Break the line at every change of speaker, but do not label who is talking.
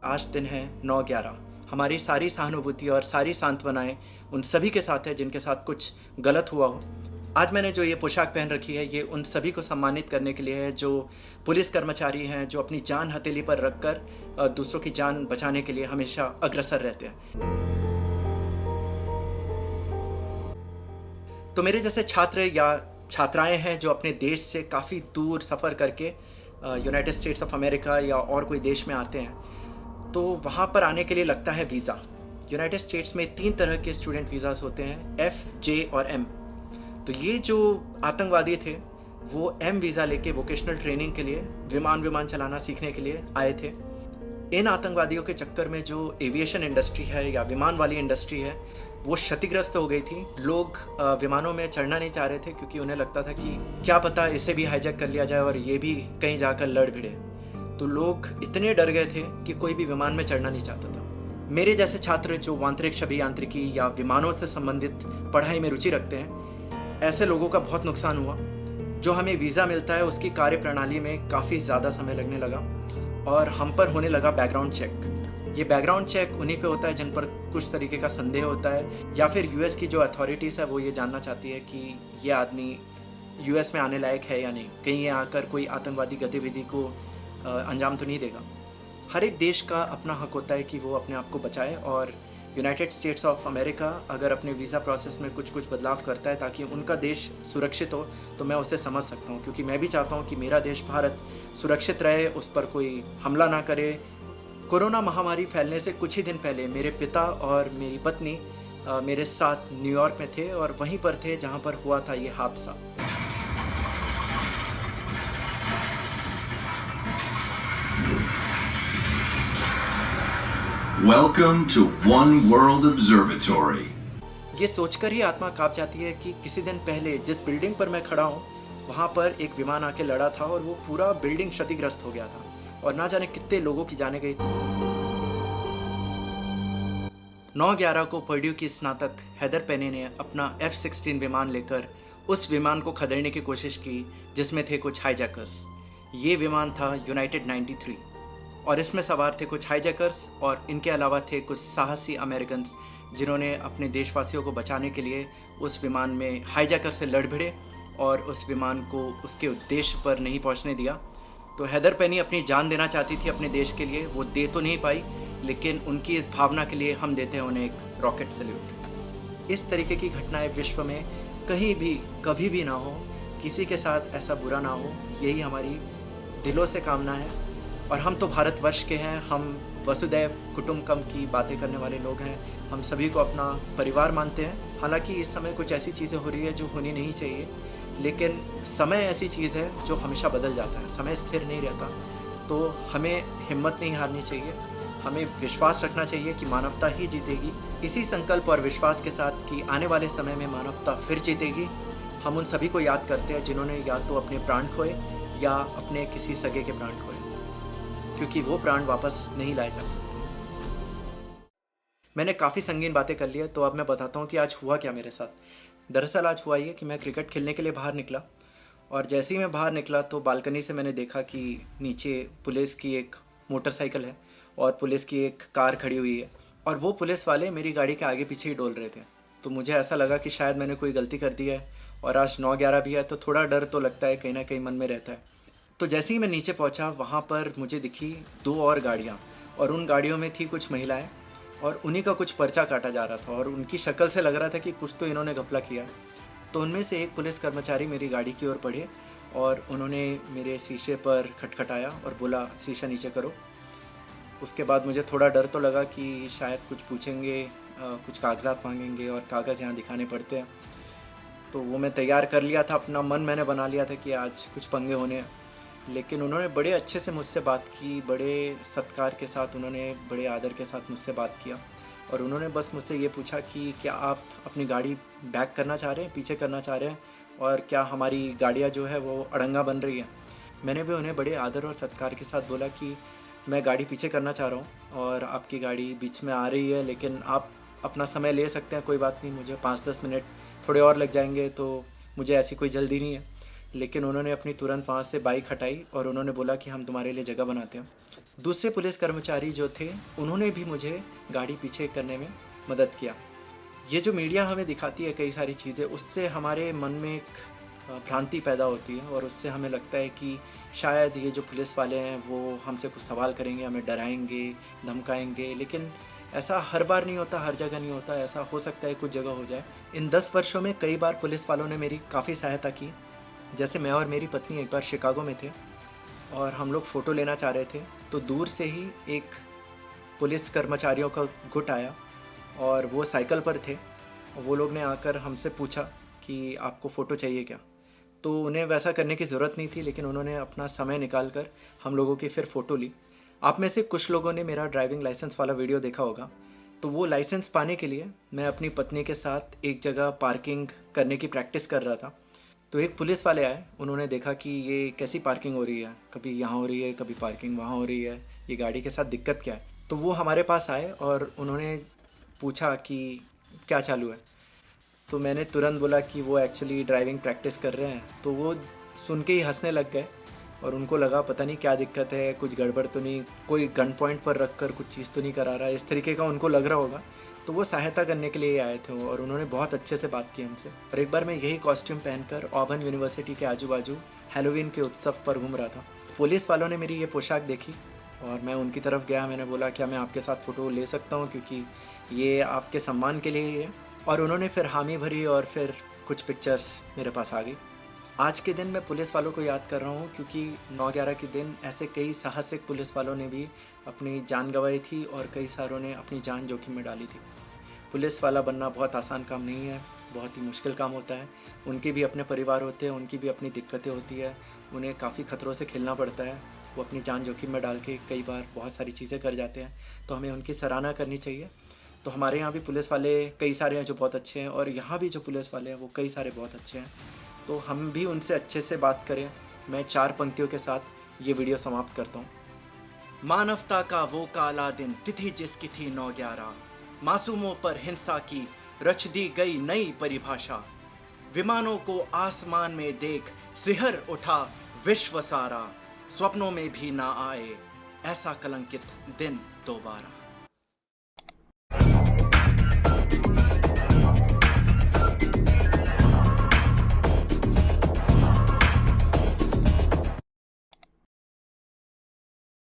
आज दिन है 9/11। हमारी सारी सहानुभूति और सारी सांत्वनाएं उन सभी के साथ है जिनके साथ कुछ गलत हुआ हो। आज मैंने जो ये पोशाक पहन रखी है, ये उन सभी को सम्मानित करने के लिए है जो पुलिस कर्मचारी हैं, जो अपनी जान हथेली पर रखकर दूसरों की जान बचाने के लिए हमेशा अग्रसर रहते हैं। तो मेरे जैसे छात्र या छात्राएं हैं जो अपने देश से काफ़ी दूर सफ़र करके यूनाइटेड स्टेट्स ऑफ अमेरिका या और कोई देश में आते हैं, तो वहाँ पर आने के लिए लगता है वीज़ा। यूनाइटेड स्टेट्स में 3 तरह के स्टूडेंट वीज़ास होते हैं, F, J और M। तो ये जो आतंकवादी थे वो M वीज़ा लेके वोकेशनल ट्रेनिंग के लिए विमान चलाना सीखने के लिए आए थे। इन आतंकवादियों के चक्कर में जो एविएशन इंडस्ट्री है या विमान वाली इंडस्ट्री है वो क्षतिग्रस्त हो गई थी। लोग विमानों में चढ़ना नहीं चाह रहे थे क्योंकि उन्हें लगता था कि क्या पता इसे भी हाईजैक कर लिया जाए और ये भी कहीं जाकर लड़ भिड़े। तो लोग इतने डर गए थे कि कोई भी विमान में चढ़ना नहीं चाहता था। मेरे जैसे छात्र जो अंतरिक्ष अभियांत्रिकी या विमानों से संबंधित पढ़ाई में रुचि रखते हैं, ऐसे लोगों का बहुत नुकसान हुआ। जो हमें वीज़ा मिलता है उसकी कार्यप्रणाली में काफ़ी ज़्यादा समय लगने लगा और हम पर होने लगा बैकग्राउंड चेक। ये बैकग्राउंड चेक उन्हीं पे होता है जिन पर कुछ तरीके का संदेह होता है या फिर यूएस की जो अथॉरिटीज़ है वो ये जानना चाहती है कि ये आदमी यूएस में आने लायक है या नहीं, कहीं ये आकर कोई आतंकवादी गतिविधि को अंजाम तो नहीं देगा। हर एक देश का अपना हक होता है कि वो अपने आप को बचाए और यूनाइटेड स्टेट्स ऑफ अमेरिका अगर अपने वीज़ा प्रोसेस में कुछ बदलाव करता है ताकि उनका देश सुरक्षित हो, तो मैं उसे समझ सकता हूँ, क्योंकि मैं भी चाहता हूँ कि मेरा देश भारत सुरक्षित रहे, उस पर कोई हमला ना करे। कोरोना महामारी फैलने से कुछ ही दिन पहले मेरे पिता और मेरी पत्नी मेरे साथ न्यूयॉर्क में थे और वहीं पर थे जहाँ पर हुआ था ये हादसा।
Welcome to One World Observatory.
ये सोचकर ही आत्मा कांप जाती है कि किसी दिन पहले जिस बिल्डिंग पर मैं खड़ा हूँ वहाँ पर एक विमान आके लड़ा था और वो पूरा बिल्डिंग क्षतिग्रस्त हो गया था और ना जाने कितने लोगों की जाने गई। 9/11 को पर्ड्यू की स्नातक हेदर पेनी ने अपना F-16 विमान लेकर उस विमान को खदेड़ने की कोशिश की जिसमें थे कुछ हाईजैकर्स। ये विमान था यूनाइटेड 93 और इसमें सवार थे कुछ हाईजैकर्स और इनके अलावा थे कुछ साहसी अमेरिकन्स जिन्होंने अपने देशवासियों को बचाने के लिए उस विमान में हाईजैकर से लड़ भिड़े और उस विमान को उसके उद्देश्य पर नहीं पहुंचने दिया। तो हेदर पेनी अपनी जान देना चाहती थी अपने देश के लिए, वो दे तो नहीं पाई, लेकिन उनकी इस भावना के लिए हम देते हैं उन्हें एक रॉकेट सैल्यूट। इस तरीके की घटनाएं विश्व में कहीं भी कभी भी ना हो, किसी के साथ ऐसा बुरा ना हो, यही हमारी दिलों से कामना है। और हम तो भारतवर्ष के हैं, हम वसुदैव कुटुंबकम की बातें करने वाले लोग हैं, हम सभी को अपना परिवार मानते हैं। हालांकि इस समय कुछ ऐसी चीज़ें हो रही है जो होनी नहीं चाहिए, लेकिन समय ऐसी चीज़ है जो हमेशा बदल जाता है, समय स्थिर नहीं रहता। तो हमें हिम्मत नहीं हारनी चाहिए, हमें विश्वास रखना चाहिए कि मानवता ही जीतेगी। इसी संकल्प और विश्वास के साथ कि आने वाले समय में मानवता फिर जीतेगी, हम उन सभी को याद करते हैं जिन्होंने या तो अपने प्राण खोए या अपने किसी सगे के प्राण खोए, क्योंकि वो प्राण वापस नहीं लाए जा सकते। मैंने काफ़ी संगीन बातें कर ली है, तो अब मैं बताता हूँ कि आज हुआ क्या मेरे साथ। दरअसल आज हुआ ये कि मैं क्रिकेट खेलने के लिए बाहर निकला और जैसे ही मैं बाहर निकला तो बालकनी से मैंने देखा कि नीचे पुलिस की एक मोटरसाइकिल है और पुलिस की एक कार खड़ी हुई है और वो पुलिस वाले मेरी गाड़ी के आगे पीछे ही डोल रहे थे। तो मुझे ऐसा लगा कि शायद मैंने कोई गलती कर दी है और आज 9/11 भी है, तो थोड़ा डर तो लगता है, कहीं ना कहीं मन में रहता है। तो जैसे ही मैं नीचे पहुंचा वहाँ पर मुझे दिखी 2 और गाड़ियाँ और उन गाड़ियों में थी कुछ महिलाएं और उन्हीं का कुछ पर्चा काटा जा रहा था और उनकी शक्ल से लग रहा था कि कुछ तो इन्होंने घपला किया। तो उनमें से एक पुलिस कर्मचारी मेरी गाड़ी की ओर बढ़े और उन्होंने मेरे शीशे पर खटखटाया और बोला, शीशा नीचे करो। उसके बाद मुझे थोड़ा डर तो लगा कि शायद कुछ पूछेंगे, कुछ कागजात मांगेंगे और कागज़ यहाँ दिखाने पड़ते हैं। तो वो मैं तैयार कर लिया था, अपना मन मैंने बना लिया था कि आज कुछ पंगे होने हैं। लेकिन उन्होंने बड़े अच्छे से मुझसे बात की, बड़े सत्कार के साथ, उन्होंने बड़े आदर के साथ मुझसे बात किया और उन्होंने बस मुझसे ये पूछा कि क्या आप अपनी गाड़ी बैक करना चाह रहे हैं, पीछे करना चाह रहे हैं, और क्या हमारी गाड़ियाँ जो है वो अड़ंगा बन रही है। मैंने भी उन्हें बड़े आदर और सत्कार के साथ बोला कि मैं गाड़ी पीछे करना चाह रहा हूँ और आपकी गाड़ी बीच में आ रही है, लेकिन आप अपना समय ले सकते हैं, कोई बात नहीं, मुझे 5-10 मिनट थोड़े और लग जाएंगे, तो मुझे ऐसी कोई जल्दी नहीं है। लेकिन उन्होंने अपनी तुरंत वहाँ से बाइक हटाई और उन्होंने बोला कि हम तुम्हारे लिए जगह बनाते हैं। दूसरे पुलिस कर्मचारी जो थे उन्होंने भी मुझे गाड़ी पीछे करने में मदद किया। ये जो मीडिया हमें दिखाती है कई सारी चीज़ें, उससे हमारे मन में एक भ्रांति पैदा होती है और उससे हमें लगता है कि शायद ये जो पुलिस वाले हैं वो हमसे कुछ सवाल करेंगे, हमें डराएंगे, धमकाएंगे, लेकिन ऐसा हर बार नहीं होता, हर जगह नहीं होता। ऐसा हो सकता है कुछ जगह हो जाए। इन 10 वर्षों में कई बार पुलिस वालों ने मेरी काफ़ी सहायता की। जैसे मैं और मेरी पत्नी एक बार शिकागो में थे और हम लोग फ़ोटो लेना चाह रहे थे, तो दूर से ही एक पुलिस कर्मचारियों का गुट आया और वो साइकिल पर थे। वो लोग ने आकर हमसे पूछा कि आपको फ़ोटो चाहिए क्या? तो उन्हें वैसा करने की ज़रूरत नहीं थी, लेकिन उन्होंने अपना समय निकाल कर हम लोगों की फिर फ़ोटो ली। आप में से कुछ लोगों ने मेरा ड्राइविंग लाइसेंस वाला वीडियो देखा होगा। तो वो लाइसेंस पाने के लिए मैं अपनी पत्नी के साथ एक जगह पार्किंग करने की प्रैक्टिस कर रहा था। तो एक पुलिस वाले आए, उन्होंने देखा कि ये कैसी पार्किंग हो रही है, कभी यहाँ हो रही है, कभी पार्किंग वहाँ हो रही है, ये गाड़ी के साथ दिक्कत क्या है। तो वो हमारे पास आए और उन्होंने पूछा कि क्या चालू है। तो मैंने तुरंत बोला कि वो एक्चुअली ड्राइविंग प्रैक्टिस कर रहे हैं। तो वो सुन के ही हंसने लग गए और उनको लगा पता नहीं क्या दिक्कत है, कुछ गड़बड़ तो नहीं, कोई गन पॉइंट पर रख कर कुछ चीज़ तो नहीं करा रहा है, इस तरीके का उनको लग रहा होगा। तो वो सहायता करने के लिए आए थे और उन्होंने बहुत अच्छे से बात की हमसे। और एक बार मैं यही कॉस्ट्यूम पहनकर ऑबर्न यूनिवर्सिटी के आजू बाजू हैलोवीन के उत्सव पर घूम रहा था। पुलिस वालों ने मेरी ये पोशाक देखी और मैं उनकी तरफ गया। मैंने बोला क्या मैं आपके साथ फ़ोटो ले सकता हूँ, क्योंकि ये आपके सम्मान के लिए ही है। और उन्होंने फिर हामी भरी और फिर कुछ पिक्चर्स मेरे पास आ गई। आज के दिन मैं पुलिस वालों को याद कर रहा हूँ, क्योंकि 9/11 के दिन ऐसे कई साहसिक पुलिस वालों ने भी अपनी जान गंवाई थी और कई सारों ने अपनी जान जोखिम में डाली थी। पुलिस वाला बनना बहुत आसान काम नहीं है, बहुत ही मुश्किल काम होता है। उनके भी अपने परिवार होते हैं, उनकी भी अपनी दिक्कतें होती है, उन्हें काफ़ी खतरों से खेलना पड़ता है। वो अपनी जान जोखिम में डाल के कई बार बहुत सारी चीज़ें कर जाते हैं, तो हमें उनकी सराहना करनी चाहिए। तो हमारे यहाँ भी पुलिस वाले कई सारे हैं जो बहुत अच्छे हैं, और यहाँ भी जो पुलिस वाले हैं वो कई सारे बहुत अच्छे हैं। तो हम भी उनसे अच्छे से बात करें। मैं 4 पंक्तियों के साथ ये वीडियो समाप्त करता हूँ। मानवता का वो काला दिन, तिथि जिसकी थी 9/11, मासूमों पर हिंसा की रच दी गई नई परिभाषा। विमानों को आसमान में देख सिहर उठा विश्व सारा, स्वप्नों में भी ना आए ऐसा कलंकित दिन दोबारा।